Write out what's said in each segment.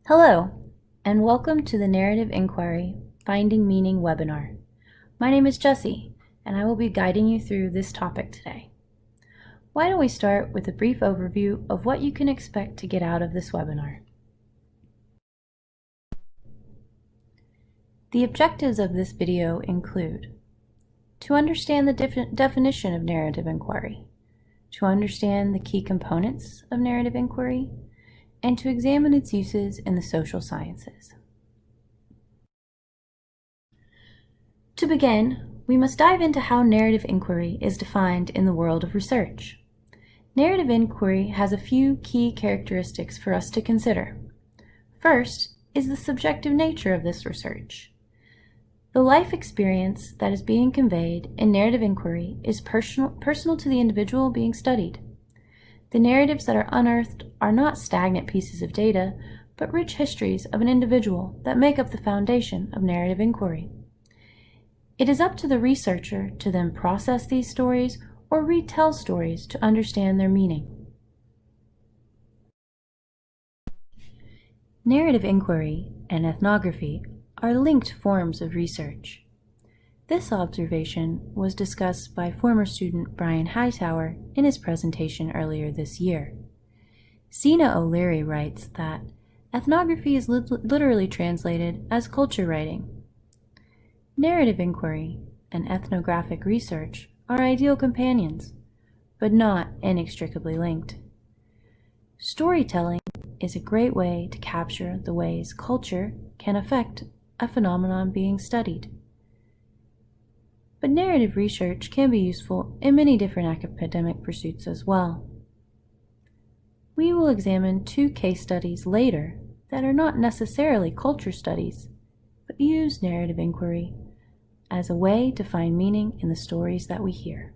Hello, and welcome to the Narrative Inquiry Finding Meaning webinar. My name is Jessie, and I will be guiding you through this topic today. Why don't we start with a brief overview of what you can expect to get out of this webinar. The objectives of this video include to understand the definition of narrative inquiry, to understand the key components of narrative inquiry, and to examine its uses in the social sciences. To begin, we must dive into how narrative inquiry is defined in the world of research. Narrative inquiry has a few key characteristics for us to consider. First is the subjective nature of this research. The life experience that is being conveyed in narrative inquiry is personal to the individual being studied. The narratives that are unearthed are not stagnant pieces of data, but rich histories of an individual that make up the foundation of narrative inquiry. It is up to the researcher to then process these stories or retell stories to understand their meaning. Narrative inquiry and ethnography are linked forms of research. This observation was discussed by former student Brian Hightower in his presentation earlier this year. Sina O'Leary writes that ethnography is literally translated as culture writing. Narrative inquiry and ethnographic research are ideal companions, but not inextricably linked. Storytelling is a great way to capture the ways culture can affect a phenomenon being studied. But narrative research can be useful in many different academic pursuits as well. We will examine two case studies later that are not necessarily culture studies, but use narrative inquiry as a way to find meaning in the stories that we hear.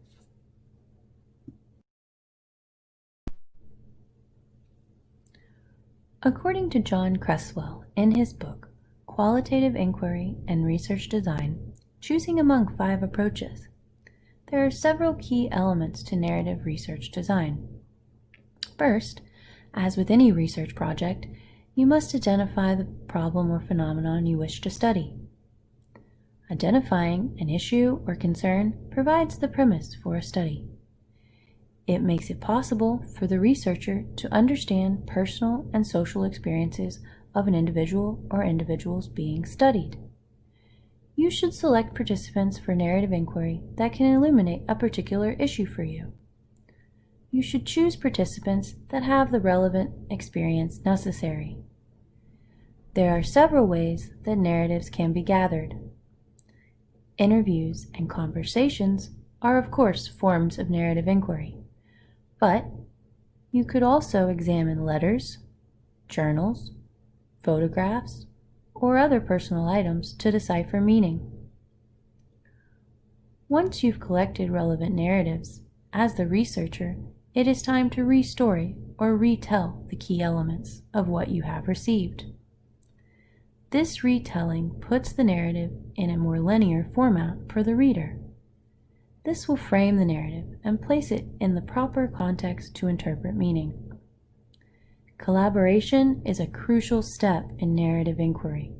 According to John Cresswell in his book, Qualitative Inquiry and Research Design, Choosing Among 5 Approaches, there are several key elements to narrative research design. First, as with any research project, you must identify the problem or phenomenon you wish to study. Identifying an issue or concern provides the premise for a study. It makes it possible for the researcher to understand personal and social experiences of an individual or individuals being studied. You should select participants for narrative inquiry that can illuminate a particular issue for you. You should choose participants that have the relevant experience necessary. There are several ways that narratives can be gathered. Interviews and conversations are, of course, forms of narrative inquiry, but you could also examine letters, journals, photographs, or other personal items to decipher meaning. Once you've collected relevant narratives, as the researcher, it is time to restory or retell the key elements of what you have received. This retelling puts the narrative in a more linear format for the reader. This will frame the narrative and place it in the proper context to interpret meaning. Collaboration is a crucial step in narrative inquiry,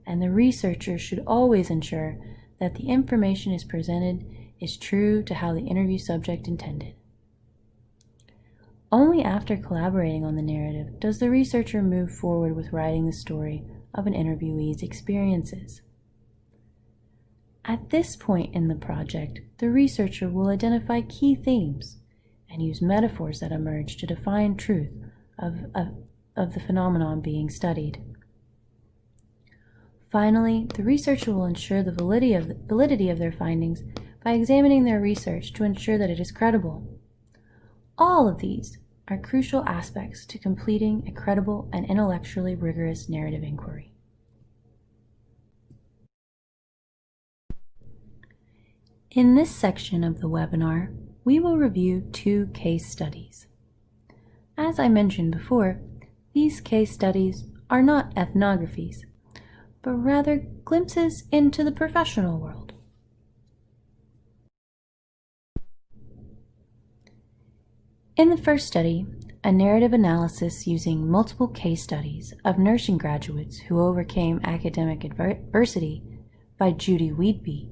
and the researcher should always ensure that the information is presented is true to how the interview subject intended. Only after collaborating on the narrative does the researcher move forward with writing the story of an interviewee's experiences. At this point in the project, the researcher will identify key themes and use metaphors that emerge to define truth of the phenomenon being studied. Finally, the researcher will ensure the validity of their findings by examining their research to ensure that it is credible. All of these are crucial aspects to completing a credible and intellectually rigorous narrative inquiry. In this section of the webinar, we will review 2 case studies. As I mentioned before, these case studies are not ethnographies, but rather glimpses into the professional world. In the first study, a narrative analysis using multiple case studies of nursing graduates who overcame academic adversity by Judy Wheatby,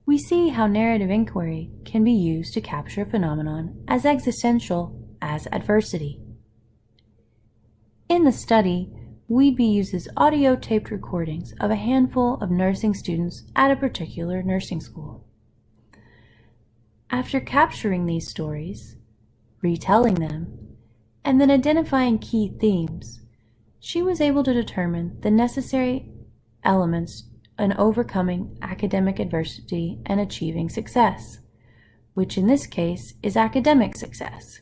we see how narrative inquiry can be used to capture a phenomenon as existential as adversity. In the study, Wheatby uses audio-taped recordings of a handful of nursing students at a particular nursing school. After capturing these stories, retelling them, and then identifying key themes, she was able to determine the necessary elements in overcoming academic adversity and achieving success, which in this case is academic success.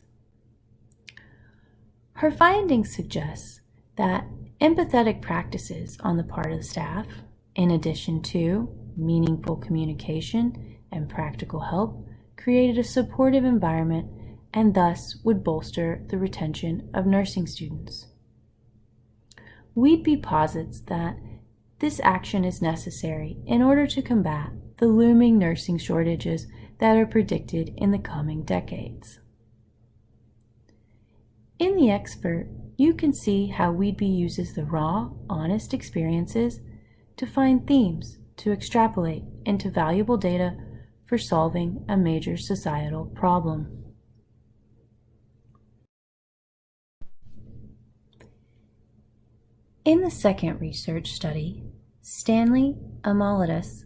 Her findings suggest that empathetic practices on the part of the staff, in addition to meaningful communication and practical help, created a supportive environment and thus would bolster the retention of nursing students. Wheatby posits that this action is necessary in order to combat the looming nursing shortages that are predicted in the coming decades. In the expert, you can see how Wheatby uses the raw, honest experiences to find themes to extrapolate into valuable data for solving a major societal problem. In the second research study, Stanley Amalatas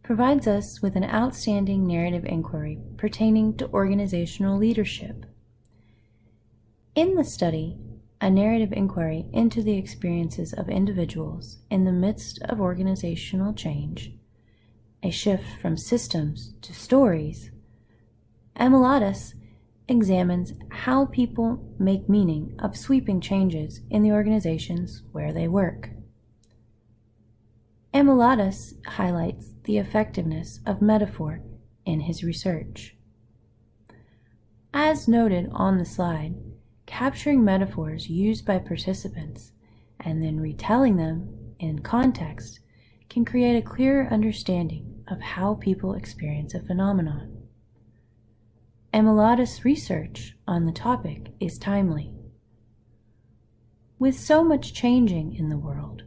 provides us with an outstanding narrative inquiry pertaining to organizational leadership. In the study, a narrative inquiry into the experiences of individuals in the midst of organizational change, a shift from systems to stories, Amalatas examines how people make meaning of sweeping changes in the organizations where they work. Amalatas highlights the effectiveness of metaphor in his research. As noted on the slide, capturing metaphors used by participants and then retelling them in context can create a clearer understanding of how people experience a phenomenon. Amalatas' research on the topic is timely. With so much changing in the world,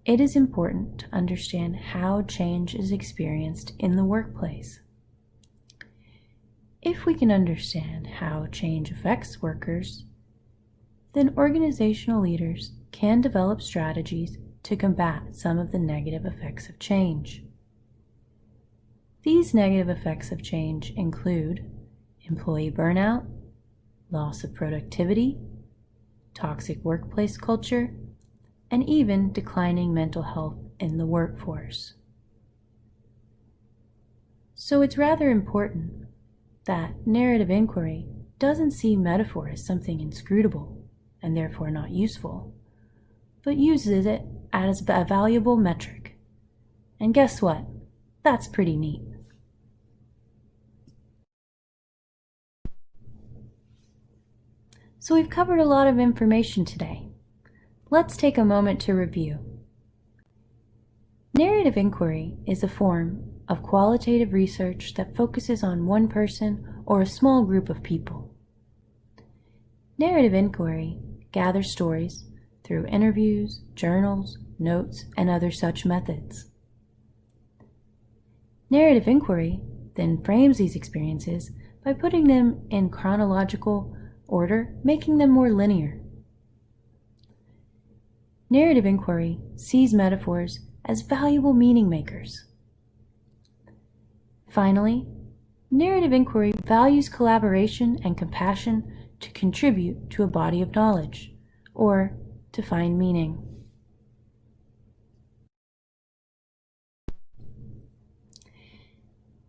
it is important to understand how change is experienced in the workplace. If we can understand how change affects workers, then organizational leaders can develop strategies to combat some of the negative effects of change. These negative effects of change include employee burnout, loss of productivity, toxic workplace culture, and even declining mental health in the workforce. So it's rather important that narrative inquiry doesn't see metaphor as something inscrutable and therefore not useful, but uses it as a valuable metric. And guess what? That's pretty neat. So we've covered a lot of information today. Let's take a moment to review. Narrative inquiry is a form of qualitative research that focuses on one person or a small group of people. Narrative inquiry gathers stories through interviews, journals, notes, and other such methods. Narrative inquiry then frames these experiences by putting them in chronological order, making them more linear. Narrative inquiry sees metaphors as valuable meaning makers. Finally, narrative inquiry values collaboration and compassion to contribute to a body of knowledge, or to find meaning.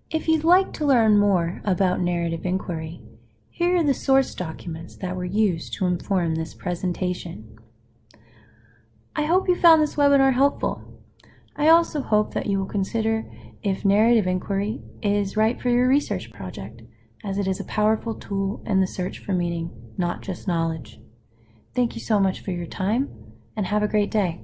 If you'd like to learn more about narrative inquiry, here are the source documents that were used to inform this presentation. I hope you found this webinar helpful. I also hope that you will consider if narrative inquiry is right for your research project, as it is a powerful tool in the search for meaning, not just knowledge. Thank you so much for your time, and have a great day.